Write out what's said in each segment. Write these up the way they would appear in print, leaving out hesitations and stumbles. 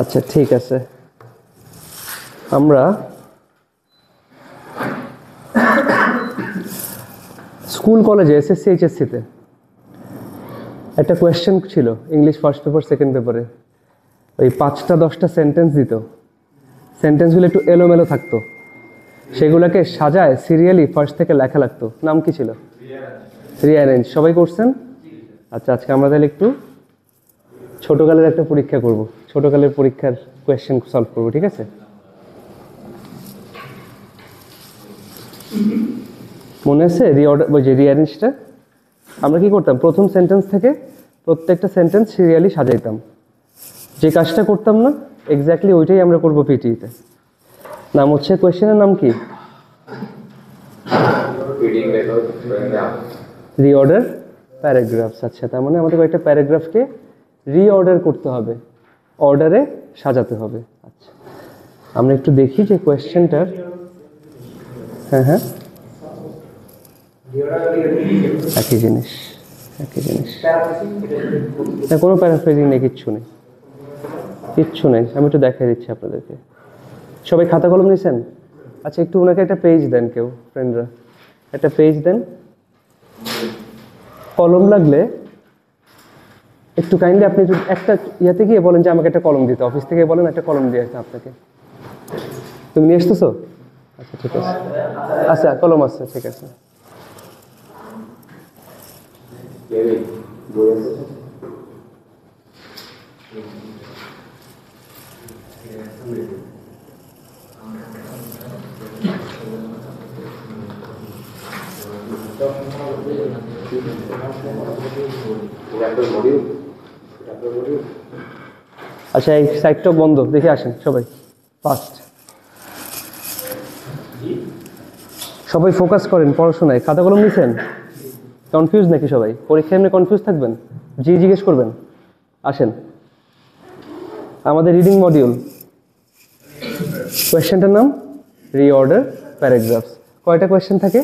আচ্ছা ঠিক আছে, আমরা স্কুল কলেজে এসএসসি এইচএসসিতে একটা কোয়েশ্চেন ছিল ইংলিশ ফার্স্ট পেপার সেকেন্ড পেপারে, ওই 5টা 10টা সেন্টেন্স দিত, সেন্টেন্সগুলো একটু এলোমেলো থাকতো, সেগুলোকে সাজায় সিরিয়ালি ফার্স্ট থেকে লেখা লাগতো। নাম কি ছিল? রিঅ্যারেঞ্জ। সবাই করছেন? আচ্ছা, আজকে আমরা তাহলে একটু ছোটকালের একটা পরীক্ষা করব, ছোটকালের পরীক্ষার কোয়েশ্চেন সলভ করব, ঠিক আছে? মনে আছে ওই যে রিঅ্যারেঞ্জটা? আমরা কি করতাম, প্রথম সেন্টেন্স থেকে প্রত্যেকটা সেন্টেন্স সিরিয়ালি সাজাইতাম। যে কাজটা করতাম না এক্স্যাক্টলি ওইটাই আমরা করবো পিটিইতে। নাম হচ্ছে, কোয়েশ্চেনের নাম কি? Reorder paragraphs. আচ্ছা, তার মানে আমাদের কয়েকটা প্যারাগ্রাফকে রিঅর্ডার করতে হবে, অর্ডারে সাজাতে হবে। আচ্ছা, আমরা একটু দেখি যে কোয়েশ্চেনটার। হ্যাঁ হ্যাঁ, একই জিনিস, একই জিনিস। না, কোনো প্যারাফ্রেজিং নেই, কিচ্ছু নেই, কিচ্ছু নেই। আমি একটু দেখাই দিচ্ছি আপনাদেরকে। সবাই খাতা কলম নিয়েছেন? আচ্ছা, একটু ওনাকে একটা পেজ দেন, কেউ ফ্রেন্ডরা একটা পেজ দেন। কলম লাগলে একটু কাইন্ডলি আপনি একটা ইয়াতে গিয়ে বলেন যে আমাকে একটা কলম দিতে, অফিস থেকে বলেন একটা কলম দিয়ে আসতে আপনাকে। তুমি নিয়ে আসতেছো? আচ্ছা ঠিক আছে, আচ্ছা কলম আছে, ঠিক আছে। আচ্ছা, এই সাইডটা বন্ধ, দেখে আসেন সবাই ফার্স্ট। সবাই ফোকাস করেন পড়াশোনায়। খাতা কলম নিছেন? কনফিউজ নাকি সবাই? পরীক্ষা এমনি কনফিউজ থাকবেন? জি জিজ্ঞেস করবেন। আসেন, আমাদের রিডিং মডিউল, কোয়েশ্চেনটার নাম রিঅর্ডার প্যারাগ্রাফস। কয়টা কোয়েশ্চেন থাকে?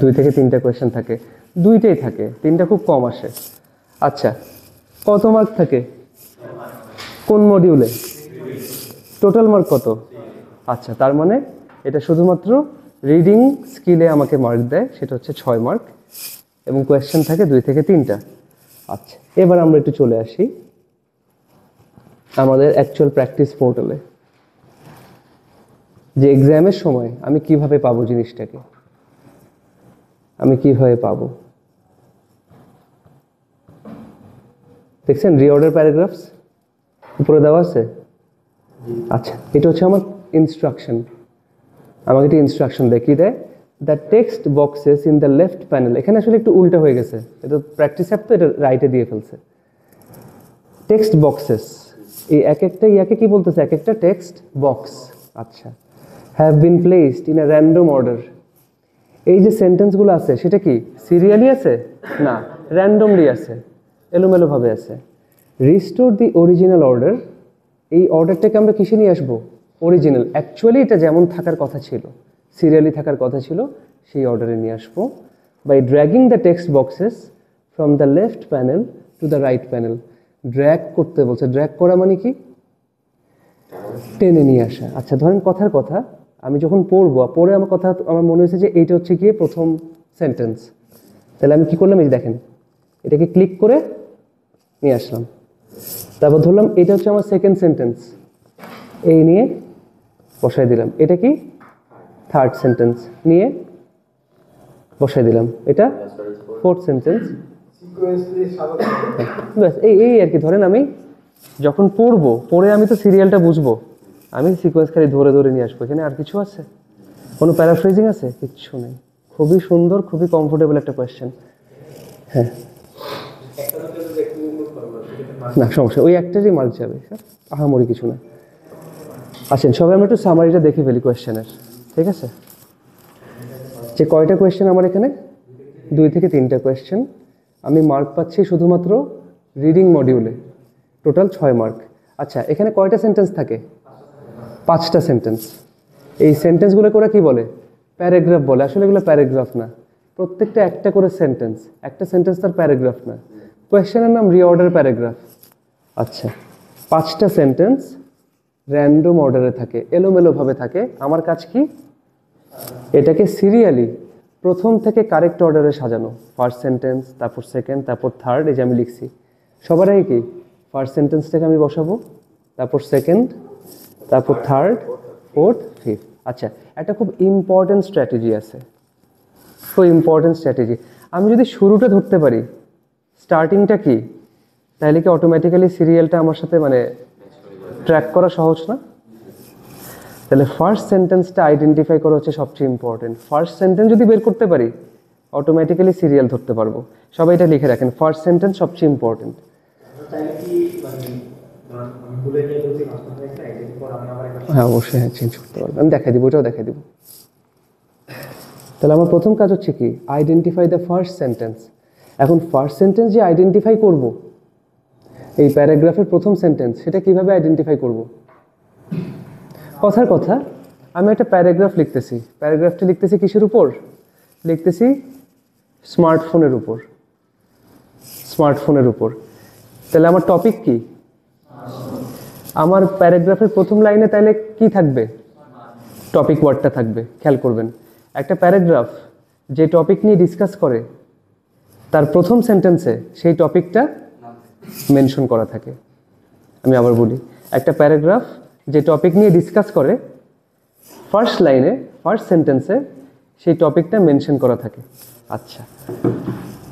2 থেকে 3টা কোয়েশ্চেন থাকে। 2টাই থাকে, 3টা খুব কম আসে। আচ্ছা, কত মার্ক থাকে কোন মডিউলে? টোটাল মার্ক কত? আচ্ছা, তার মানে এটা শুধুমাত্র রিডিং স্কিলে আমাকে মার্ক দেয়, সেটা হচ্ছে 6 মার্ক, এবং কোয়েশ্চেন থাকে 2 থেকে 3টা। আচ্ছা, এবার আমরা একটু চলে আসি আমাদের অ্যাকচুয়াল প্র্যাকটিস পোর্টালে, যে এক্সামের সময় আমি কিভাবে পাবো জিনিসটাকে, আমি কিভাবে পাবো। দেখছেন রিঅর্ডার প্যারাগ্রাফস উপরে দেওয়া আছে? আচ্ছা, এটা হচ্ছে আমার ইনস্ট্রাকশন। আমাকে একটা ইনস্ট্রাকশন দেয়, কি দেয়? The text boxes in the left panel. এখানে আসলে একটু উল্টা হয়ে গেছে, এটা প্র্যাকটিস অ্যাপ তো, এটা রাইটে দিয়ে ফেলছে। টেক্সট বক্সেস, এই এক একটা ইয়াকে কি বলতেছে? এক একটা টেক্সট বক্স। আচ্ছা, have been placed in a random order. এই যে সেন্টেন্সগুলো আছে সেটা কি সিরিয়ালি আছে? না, র্যান্ডমলি আছে, এলোমেলোভাবে আছে। রিস্টোর দি অরিজিনাল অর্ডার, এই অর্ডারটাকে আমরা কিসে নিয়ে আসবো? অরিজিনাল, অ্যাকচুয়ালি এটা যেমন থাকার কথা ছিল, সিরিয়ালি থাকার কথা ছিল, সেই অর্ডারে নিয়ে আসবো। By dragging the text boxes from the left panel to the right panel. Drag করতে বলছে, ড্র্যাগ করা মানে কি? টেনে নিয়ে আসা। আচ্ছা, ধরেন কথার কথা আমি যখন পড়বো, পড়ে আমার কথা আমার মনে হয়েছে যে এইটা হচ্ছে গিয়ে প্রথম সেন্টেন্স, তাহলে আমি কি করলাম? এই দেখেন, এটাকে ক্লিক করে নিয়ে আসলাম। তারপর ধরলাম এটা হচ্ছে আমার সেকেন্ড সেন্টেন্স, এই নিয়ে বসাই দিলাম। এটা কি থার্ড সেন্টেন্স, নিয়ে বসাই দিলাম। এটা ফোর্থ সেন্টেন্স। ব্যাস, এই আর কি। ধরেন আমি যখন পড়বো, পড়ে আমি তো সিরিয়ালটা বুঝবো, আমি সিকোয়েন্স খালি ধরে ধরে নিয়ে আসবো। এখানে আর কিছু আছে? কোনো প্যারাফ্রেজিং আছে? কিচ্ছু নেই। খুবই সুন্দর, খুবই কমফোর্টেবল একটা কোয়েশ্চেন। হ্যাঁ, না সমস্যা, ওই একটারই মার্ক যাবে, আহামরি কিছু না। আসেন সবাই আমরা একটু সামারিটা দেখে ফেলি কোয়েশ্চেনের, ঠিক আছে? যে কয়টা কোয়েশ্চেন আমার এখানে? 2 থেকে 3টা কোয়েশ্চেন। আমি মার্ক পাচ্ছি শুধুমাত্র রিডিং মডিউলে, টোটাল 6 মার্ক। আচ্ছা, এখানে কয়টা সেন্টেন্স থাকে? 5টা সেন্টেন্স। এই সেন্টেন্সগুলোকে ওরা কি বলে? প্যারাগ্রাফ বলে। আসলে এগুলো প্যারাগ্রাফ না, প্রত্যেকটা একটা করে সেন্টেন্স। একটা সেন্টেন্স তার প্যারাগ্রাফ না, কোয়েশ্চেনের নাম রিঅর্ডার প্যারাগ্রাফ। আচ্ছা, 5টা সেন্টেন্স র্যান্ডম অর্ডারে থাকে, এলোমেলোভাবে থাকে। আমার কাজ কি? এটাকে সিরিয়ালি প্রথম থেকে কারেক্ট অর্ডারে সাজানো। ফার্স্ট সেন্টেন্স, তারপর সেকেন্ড, তারপর থার্ড। এই যে আমি লিখছি, সবার আগে কি ফার্স্ট সেন্টেন্সটাকে আমি বসাবো, তারপর সেকেন্ড, তারপর থার্ড, ফোর্থ, ফিফথ। আচ্ছা, একটা খুব ইম্পর্টেন্ট স্ট্র্যাটেজি আছে, খুব ইম্পর্টেন্ট স্ট্র্যাটেজি। আমি যদি শুরুটা ধরতে পারি, স্টার্টিংটা কি, তাহলে কি অটোমেটিক্যালি সিরিয়ালটা আমার সাথে মানে ট্র্যাক করা সহজ না? তাহলে ফার্স্ট সেন্টেন্সটা আইডেন্টিফাই করা হচ্ছে সবচেয়ে ইম্পর্টেন্ট। ফার্স্ট সেন্টেন্স যদি বের করতে পারি, অটোমেটিক্যালি সিরিয়াল ধরতে পারবো। সবাই এটা লিখে রাখেন, ফার্স্ট সেন্টেন্স সবচেয়ে ইম্পর্টেন্ট। হ্যাঁ অবশ্যই, হ্যাঁ চেঞ্জ করতে পারবো, আমি দেখাই দিব, ওটাও দেখাই দিব। তাহলে আমার প্রথম কাজ হচ্ছে কি, আইডেন্টিফাই দ্য ফার্স্ট সেন্টেন্স। এখন ফার্স্ট সেন্টেন্স যে আইডেন্টিফাই করব, এই প্যারাগ্রাফের প্রথম সেন্টেন্স, সেটা কিভাবে আইডেন্টিফাই করব? কথার কথা, আমি একটা প্যারাগ্রাফ লিখতেছি, প্যারাগ্রাফটা লিখতেছি কিসের উপর? লিখতেছি স্মার্টফোনের উপর, স্মার্টফোনের উপর। তাহলে আমার টপিক কি? আমার প্যারাগ্রাফের প্রথম লাইনে তাহলে কি থাকবে? টপিক ওয়ার্ডটা থাকবে। খেয়াল করবেন, একটা প্যারাগ্রাফ যে টপিক নিয়ে ডিসকাস করে, তার প্রথম সেন্টেন্সে সেই টপিকটা মেনশন করা থাকে। আমি আবার বলি, একটা প্যারাগ্রাফ যে টপিক নিয়ে ডিসকাস করে, ফার্স্ট লাইনে, ফার্স্ট সেন্টেন্সে সেই টপিকটা মেনশন করা থাকে। আচ্ছা,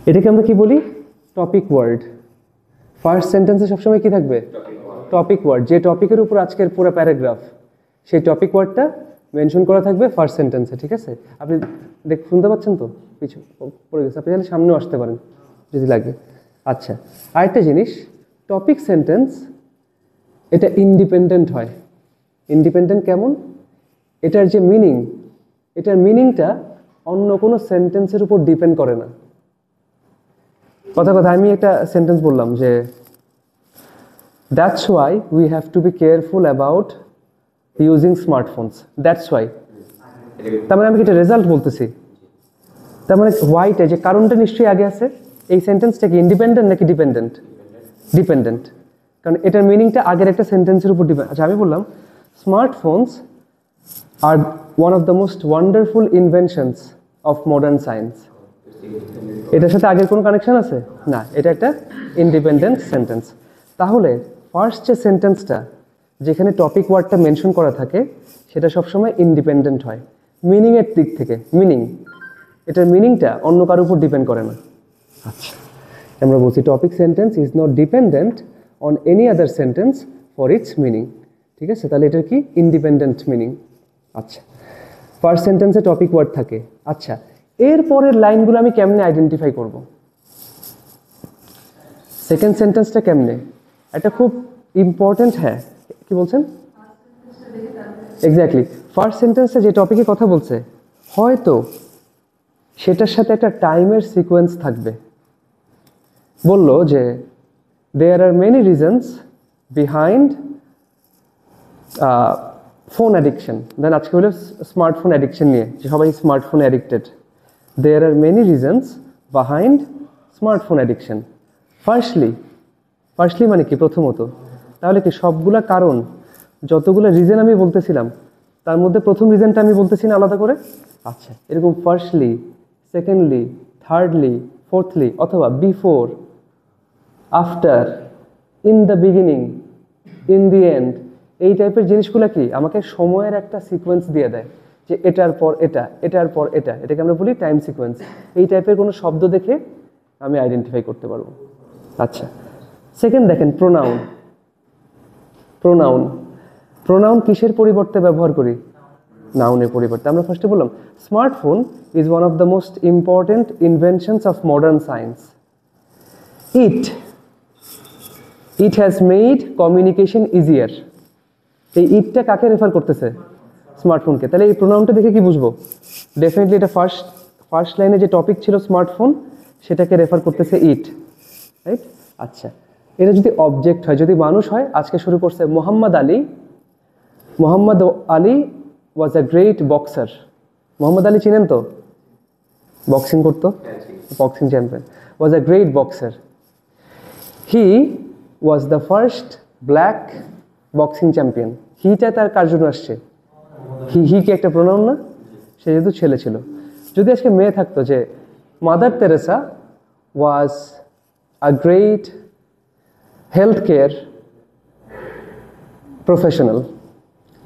এটাকে আমরা কি বলি? Topic word. ফার্স্ট সেন্টেন্সে সবসময় কি থাকবে? Topic word. যে টপিকের উপর আজকের পুরো প্যারাগ্রাফ, সেই টপিক ওয়ার্ডটা মেনশন করা থাকবে ফার্স্ট সেন্টেন্সে। ঠিক আছে? আপনি শুনতে পাচ্ছেন তো? কিছু পড়ে গেছে, আপনি জানেন সামনেও আসতে পারেন যদি লাগে। আচ্ছা, আরেকটা জিনিস, টপিক সেন্টেন্স এটা ইন্ডিপেন্ডেন্ট হয়। ইন্ডিপেন্ডেন্ট কেমন? এটার যে মিনিং, এটার মিনিংটা অন্য কোনো সেন্টেন্সের উপর ডিপেন্ড করে না। কথা আমি একটা সেন্টেন্স বললাম যে that's why we have to be careful about using smartphones. That's why, তার মানে আমি কি এটা রেজাল্ট বলতেছি? তার মানে ওয়াইটা যে কারণটা নিশ্চয়ই আগে আছে। এই সেন্টেন্সটা কি ইন্ডিপেন্ডেন্ট নাকি ডিপেন্ডেন্ট? ডিপেন্ডেন্ট, কারণ এটার মিনিংটা আগের একটা সেন্টেন্সের উপর ডিপেন্ড। আচ্ছা, আমি বললাম smartphones are one of the most wonderful inventions of modern science. এটার সাথে আগের কোনো কানেকশন আছে? না, এটা একটা ইন্ডিপেন্ডেন্ট সেন্টেন্স। তাহলে ফার্স্ট যে সেন্টেন্সটা যেখানে টপিক ওয়ার্ডটা মেনশন করা থাকে, সেটা সবসময় ইন্ডিপেন্ডেন্ট হয় মিনিংয়ের দিক থেকে। মিনিং, এটার মিনিংটা অন্য কারোর উপর ডিপেন্ড করে না। আচ্ছা, আমরা বলছি topic sentence is not dependent on any other sentence for its meaning. ঠিক আছে? তাহলে এটার কি? Independent meaning. আচ্ছা, ফার্স্ট সেন্টেন্সে টপিক ওয়ার্ড থাকে। আচ্ছা, এরপরের লাইনগুলো আমি কেমনে আইডেন্টিফাই করব? সেকেন্ড সেন্টেন্সটা কেমনে? এটা খুব ইম্পর্টেন্ট। হ্যাঁ, কি বলছেন? এক্স্যাক্টলি, ফার্স্ট সেন্টেন্সে যে টপিকে কথা বলছে, হয়তো সেটার সাথে একটা টাইমের সিকোয়েন্স থাকবে। বললো যে there are many reasons behind phone addiction. Then আজকে হলো স্মার্টফোন অ্যাডিকশন নিয়ে, যে সবাই smartphone addicted. There are many reasons behind smartphone addiction. Firstly মানে কি? প্রথমত। তাহলে কি সবগুলা কারণ, যতগুলো রিজন আমি বলতেছিলাম, তার মধ্যে প্রথম রিজনটা আমি বলতেছি না আলাদা করে? আচ্ছা, এরকম ফার্স্টলি, সেকেন্ডলি, থার্ডলি, ফোর্থলি, অথবা before, after, in the beginning, in the end, এই টাইপের জিনিসগুলো কি আমাকে সময়ের একটা সিকোয়েন্স দিয়ে দেয়, যে এটার পর এটা, এটার পর এটা। এটাকে আমরা বলি টাইম সিকোয়েন্স। এই টাইপের কোনো শব্দ দেখে আমি আইডেন্টিফাই করতে পারবো। আচ্ছা, সেকেন্ড দেখেন, প্রোনাউন। প্রোনাউন কিসের পরিবর্তে ব্যবহার করি? নাউনের পরিবর্তে। আমরা ফার্স্টে বললাম smartphone is one of the most important inventions of modern science. It has made communication easier. এই ইটটা কাকে রেফার করতেছে? স্মার্টফোনকে। তাহলে এই প্রোনাউনটা দেখে কি বুঝবো? ডেফিনেটলি এটা ফার্স্ট লাইনে যে টপিক ছিল স্মার্টফোন, সেটাকে রেফার করতেছে ইট, রাইট? আচ্ছা, এটা যদি অবজেক্ট হয়, যদি মানুষ হয়, আজকে শুরু করছে Muhammad Ali was a great boxer. Muhammad Ali চিনেন তো? বক্সিং করতো, boxing champion, was a great boxer. He was the first black boxing champion. হিটা তার কার জন্য আসছে? হি কি একটা প্রোনাউন না? সে যেহেতু ছেলে ছিল। যদি আজকে মেয়ে থাকতো যে mother Teresa was a great health care professional,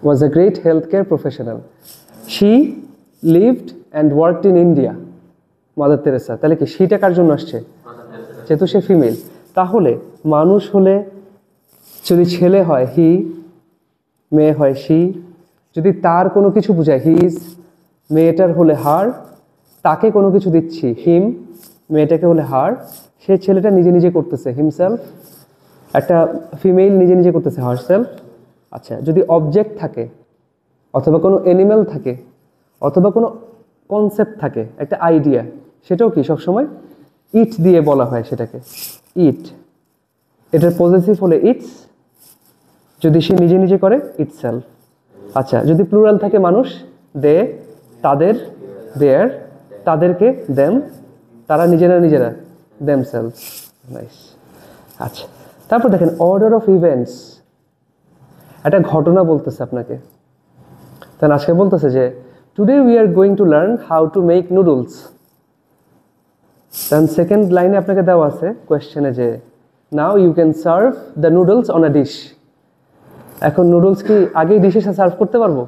was a great healthcare professional. She lived and worked in India. Mother Teresa, তাহলে কি সেটা কার জন্য আসছে? যেহেতু সে ফিমেল, তাহলে মানুষ হলে যদি ছেলে হয় হি, মেয়ে হয় শি, যদি তার কোনো কিছু বোঝায় হিজ, মেয়েটার হলে হার, তাকে কোনো কিছু দিচ্ছি হিম, মেয়েটাকে হলে হার, সে ছেলেটা নিজে নিজে করতেছে হিমসেলফ, একটা ফিমেল নিজে নিজে করতেছে হারসেলফ। আচ্ছা, যদি অবজেক্ট থাকে অথবা কোনো অ্যানিম্যাল থাকে অথবা কোনো কনসেপ্ট থাকে, একটা আইডিয়া, সেটাও কি সবসময় ইট দিয়ে বলা হয় সেটাকে, ইট। এটার পজেসিভ হলে ইটস, যদি সে নিজে নিজে করে ইটসেলফ। আচ্ছা, যদি প্লুরাল থাকে মানুষ, দে, তাদের, দেয়ার, তাদেরকে দেম, তারা নিজেরা নিজেরা, দেমসেলফস। নাইস। আচ্ছা, তারপর দেখেন অর্ডার অফ ইভেন্টস, একটা ঘটনা বলতেছে আপনাকে। তাহলে আজকে বলতেছে যে today we are going to learn how to make noodles. Then second লাইনে আপনাকে দেওয়া আছে কোয়েশ্চেনে যে now you can serve the noodles on a dish. এখন নুডলস কি আগেই ডিশে সার্ভ করতে পারবো?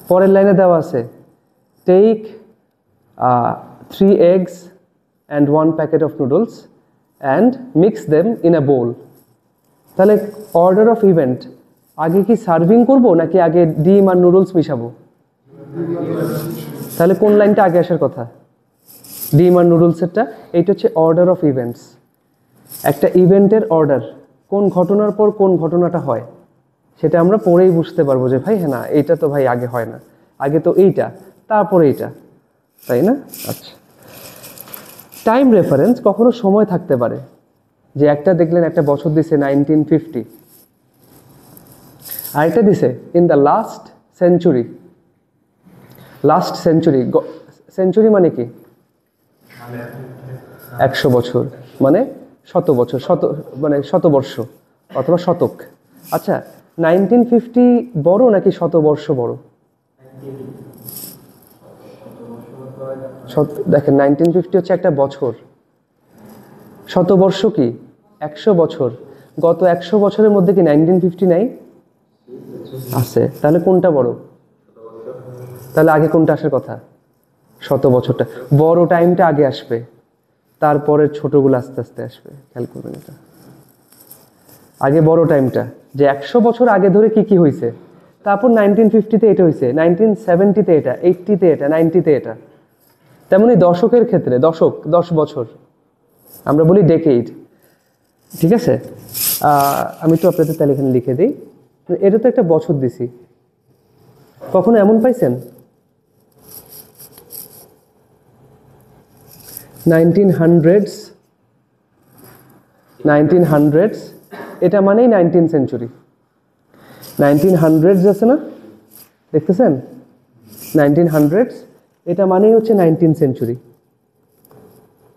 পরের লাইনে দেওয়া আছে take 3 eggs and 1 packet of noodles and mix them in a bowl। তাহলে অর্ডার অফ ইভেন্ট, আগে কি সার্ভিং করব নাকি আগে ডিম আর নুডলস মিশাবো? তাহলে কোন লাইনটা আগে আসার কথা? ডিম আর নুডলসেরটা। এইটা হচ্ছে অর্ডার অফ ইভেন্টস, একটা ইভেন্টের অর্ডার, কোন ঘটনার পর কোন ঘটনাটা হয় সেটা আমরা পরেই বুঝতে পারবো যে ভাই হ্যাঁ না এইটা তো ভাই আগে হয় না, আগে তো এইটা তারপরে এইটা, তাই না? আচ্ছা, টাইম রেফারেন্স কখনো সময় থাকতে পারে, যে একটা দেখলেন একটা বছর দিছে 1950, আরেকটা দিছে in the last century. Last century, century মানে কি? 100 বছর, মানে 100 বছর, মানে শতবর্ষ অথবা শতক। আচ্ছা, 1950 বড় নাকি শতবর্ষ বড়? দেখেন 1950 হচ্ছে একটা বছর, শতবর্ষ কি 100 বছর। গত 100 বছরের মধ্যে কি 1950 নাই? আছে। তাহলে কোনটা বড়? তাহলে আগে কোনটা আসার কথা? শত বছরটা। বড় টাইমটা আগে আসবে, তারপরে ছোটগুলো আস্তে আস্তে আসবে। খেয়াল করবেন এটা, আগে বড় টাইমটা, যে 100 বছর আগে ধরে কি কি হয়েছে, তারপর 1950-তে এটা হয়েছে, 1970-তে এটা, 80-তে এটা, 90-তে এটা। তেমনি দশকের ক্ষেত্রে দশক 10 বছর, আমরা বলি ডেকেইড। ঠিক আছে, আমি একটু আপনাদের তাহলে এখানে লিখে দিই। এটা তো একটা বছর দিছি, কখনো এমন পাইছেন 1900s, এটা মানেই 19th সেঞ্চুরি। 1900s আছে না, দেখতেছেন 1900s, এটা মানেই হচ্ছে 19th সেঞ্চুরি।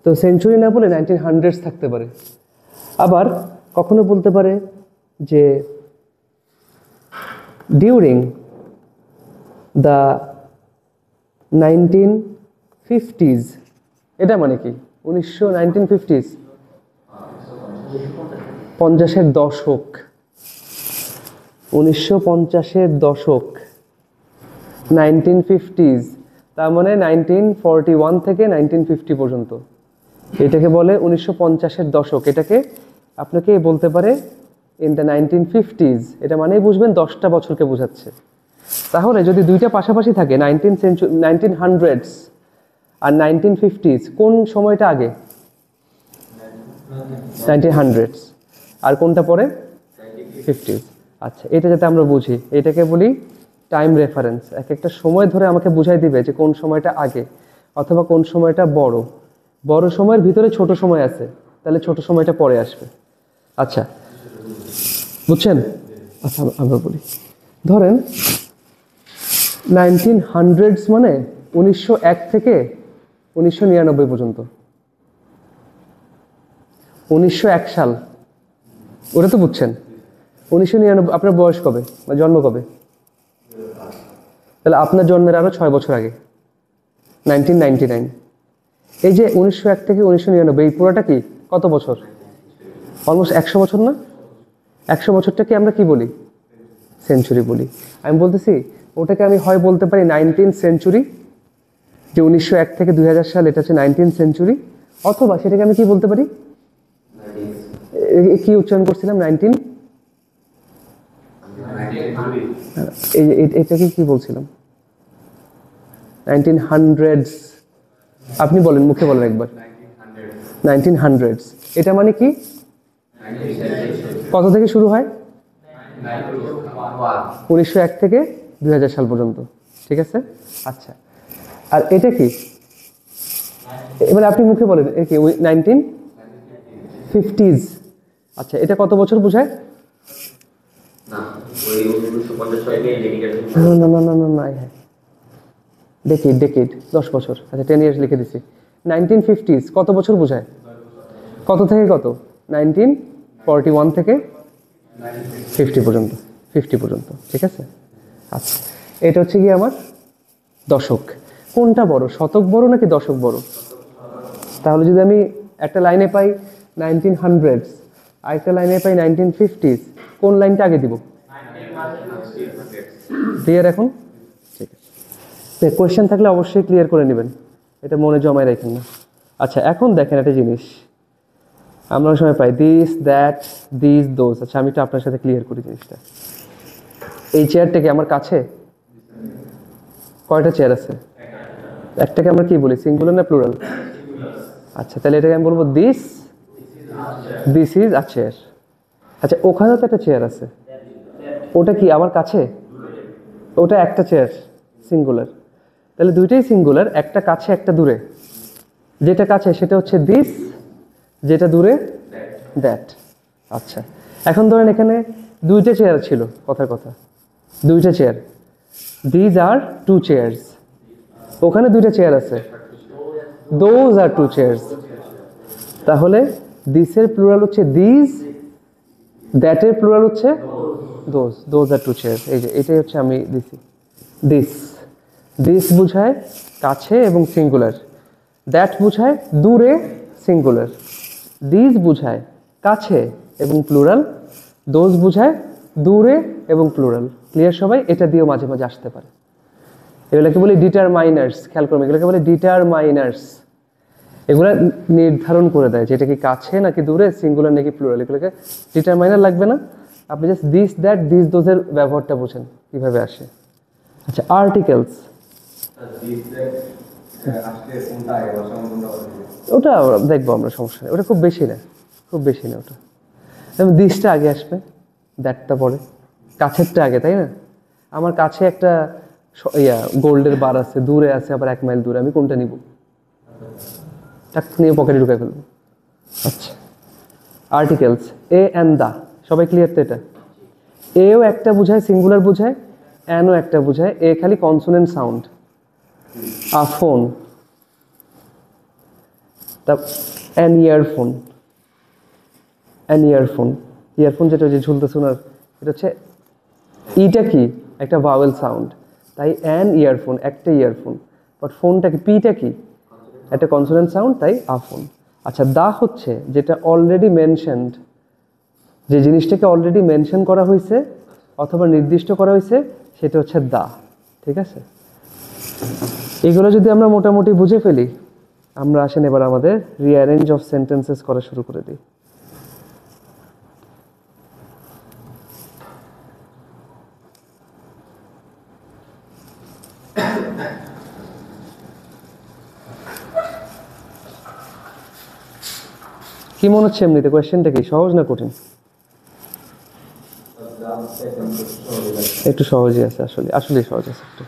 তো সেঞ্চুরি না বলে 1900s থাকতে পারে। আবার কখনো বলতে পারে যে ডিউরিং দ্য 1950s, এটা মানে কি 1950s, 50-এর দশক, 1950-এর দশক, 1950s, তার মানে 1941 থেকে 1950 পর্যন্ত, এটাকে বলে 1950-এর দশক। এটাকে আপনাকে বলতে পারে ইন দ্য 1950s, এটা মানেই বুঝবেন 10টা বছরকে বোঝাচ্ছে। তাহলে যদি দুইটা পাশাপাশি থাকে 1900s আর 1950s, কোন সময়টা আগে? 1900s, আর কোনটা পরে? 50s। আচ্ছা, এটা যাতে আমরা বুঝি, এটাকে বলি টাইম রেফারেন্স। এক একটা সময় ধরে আমাকে বুঝাই দিবে যে কোন সময়টা আগে অথবা কোন সময়টা বড়। বড় সময়ের ভিতরে ছোট সময় আছে, তাহলে ছোট সময়টা পরে আসবে। আচ্ছা, বুঝছেন? আচ্ছা, আমরা বলি ধরেন 1900s মানে 1901 থেকে 1999 পর্যন্ত। 1901 সাল, ওটা তো বুঝছেন। 1999, আপনার বয়স কবে বা জন্ম কবে? তাহলে আপনার জন্মের আরো 6 বছর আগে, 1999। এই যে 1901 থেকে 1999, এই পুরোটা কি কত বছর? অলমোস্ট 100 বছর না? 100 বছরটাকে আমরা কি বলি? সেঞ্চুরি বলি। আমি বলতেছি ওটাকে আমি হয় বলতে পারি 19 সেঞ্চুরি, যে 1901 থেকে 2000 সাল, এটা হচ্ছে 19 সেঞ্চুরি, অথবা সেটাকে আমি কি বলতে পারি, কি উচ্চারণ করছিলাম 19, এটাকে কি বলছিলাম? 1900s। আপনি বলেন, মুখে বলেন একবার, 1900s। এটা মানে কি, কত থেকে শুরু হয়? 1901 থেকে 2000 সাল পর্যন্ত, ঠিক আছে? আচ্ছা, আর এটা কি, এবার আপনি মুখে বলেন, এ কি 1950s। আচ্ছা, এটা কত বছর বোঝায়? না না না না না, ডেকেড, 10 বছর। আচ্ছা, 10 ইয়ার্স লিখে দিছি। 1950s কত বছর বোঝায়? কত থেকে কত? 1941 থেকে 50 পর্যন্ত, 50 পর্যন্ত, ঠিক আছে? আচ্ছা, এটা হচ্ছে কি আমার দশক। কোনটা বড়, শতক বড় নাকি দশক বড়? তাহলে যদি আমি একটা লাইনে পাই 1900s, আরেকটা লাইনে পাই 1950s, কোন লাইনটা আগে দিব? ক্লিয়ার এখন? ঠিক আছে, কোয়েশ্চেন থাকলে অবশ্যই ক্লিয়ার করে নেবেন, এটা মনে জমায় রাখেন না। আচ্ছা, এখন দেখেন একটা জিনিস আমরা অনেক সময় পাই, দিস, দ্যাট, দিস, দোজ। আচ্ছা, আমি তো আপনার সাথে ক্লিয়ার করি জিনিসটা। এই চেয়ারটাকে আমার কাছে কয়টা চেয়ার আছে? একটাকে আমরা কি বলি, সিঙ্গুলার না প্লুরাল? আচ্ছা, তাহলে এটাকে আমি বলবো দিস ইজ আ চেয়ার। আচ্ছা, ওখানেও তো একটা চেয়ার আছে, ওটা কি আমার কাছে? ওটা একটা চেয়ার, সিঙ্গুলার। তাহলে দুইটাই সিঙ্গুলার, একটা কাছে একটা দূরে। যেটা কাছে সেটা হচ্ছে দিস, যেটা দূরে দ্যাট। আচ্ছা, এখন ধরেন এখানে দুইটা চেয়ার ছিল, কথার কথা, দুইটা চেয়ার, দিজ আর 2 চেয়ার্স। ওখানে দুইটা চেয়ার আছে, দোজ আর 2 চেয়ার্স। তাহলে দিসের প্লুরাল হচ্ছে দিজ, দ্যাটের প্লুরাল হচ্ছে দোজ আর 2 চেয়ার্স। এই যে এটাই হচ্ছে আমি দিছি। দিস বুঝায় কাছে এবং সিঙ্গুলার, দ্যাট বুঝায় দূরে সিঙ্গুলার, দিস বুঝায় কাছে এবং প্লুরাল, দোজ বুঝায় দূরে এবং প্লুরাল। ক্লিয়ার সবাই? এটা দিয়েও মাঝে মাঝে আসতে পারে। এগুলোকে বলি ডিটারমাইনার্স। খেয়াল করুন, এগুলোকে বলে ডিটারমাইনার্স। এগুলো নির্ধারণ করে দেয় যে এটা কি কাছে নাকি দূরে, সিঙ্গুলার নাকি প্লুরাল। এগুলোকে ডিটারমাইনার লাগবে না, আপনি জাস্ট দিস, দ্যাট, দিস, দোজের ব্যবহারটা বুঝেন কিভাবে আসে। আচ্ছা, আর্টিকেলস, ওটা দেখবো আমরা, সমস্যা নেই, ওটা খুব বেশি না, খুব বেশি না। ওটা দিসটা আগে আসবে, দ্যাটটা পরে, কাছেরটা আগে, তাই না? আমার কাছে একটা গোল্ডের বার আছে, দূরে আছে আবার 1 মাইল দূরে, আমি কোনটা নিব? টাক নিয়ে পকেটে ঢুকে ফেলবো। আচ্ছা, আর্টিকেলস, এ অ্যান্ড দা, সবাই ক্লিয়ার তো? এটা এও একটা বুঝায়, সিঙ্গুলার বুঝায়, অ্যানও একটা বুঝায়। এ খালি কনসোনেন্ট সাউন্ড। আ ফোন, তা অ্যান ইয়ারফোন, ইয়ারফোন যেটা যে ঝুলতে শোনার, এটা হচ্ছে ইটা কি একটা ভাওয়েল সাউন্ড, তাই অ্যান ইয়ারফোন, একটা ইয়ারফোন। বাট ফোনটা কি, পিটা কি একটা কনসোনেন্ট সাউন্ড, তাই আ ফোন। আচ্ছা, দা হচ্ছে যেটা অলরেডি মেনশনড, যে জিনিসটাকে অলরেডি মেনশন করা হয়েছে অথবা নির্দিষ্ট করা হয়েছে, সেটা হচ্ছে দা, ঠিক আছে? এগুলো যদি আমরা মোটামুটি বুঝে ফেলি, আমরা আসেন এবার আমাদের রিঅ্যারেঞ্জ অফ সেন্টেন্সেস করা শুরু করে দিই। কি মনে হচ্ছে এমনিতে, কোয়েশ্চেনটা কি সহজ না কঠিন? একটু সহজই আছে, আসলে সহজ আছে একটু।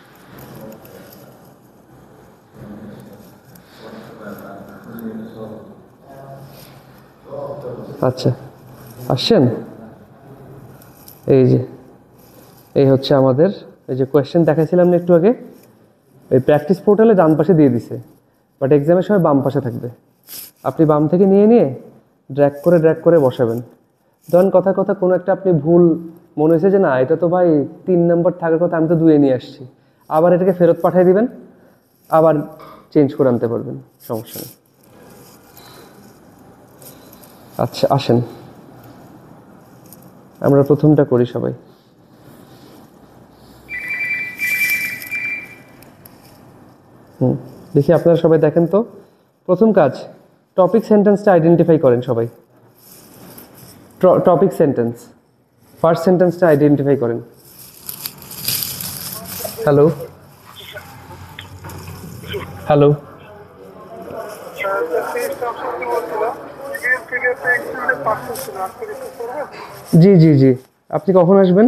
আচ্ছা, আসছেন? এই হচ্ছে আমাদের এই যে কোয়েশ্চেন দেখাইছিলাম না একটু আগে, এই প্র্যাকটিস পোর্টালে ডান পাশে দিয়ে দিছে, বাট এক্সামের সময় বাম পাশে থাকবে। আপনি বাম থেকে নিয়ে ড্র্যাগ করে বসাবেন। ধরেন কথা কথা কোনো একটা আপনি ভুল মনে হয়েছে যে না এটা তো ভাই 3 নাম্বার থাকার কথা, আমি তো 2 নিয়ে আসছি, আবার এটাকে ফেরত পাঠিয়ে দিবেন, আবার চেঞ্জ করে আনতে পারবেন, সমস্যা নেই। আচ্ছা আসেন আমরা প্রথমটা করি সবাই। দেখি আপনারা সবাই দেখেন তো। প্রথম কাজ, টপিক সেন্টেন্সটা আইডেন্টিফাই করেন সবাই। টপিক সেন্টেন্স, ফার্স্ট সেন্টেন্সটা আইডেন্টিফাই করেন। হ্যালো হ্যালো, জি জি জি, আপনি কখন আসবেন?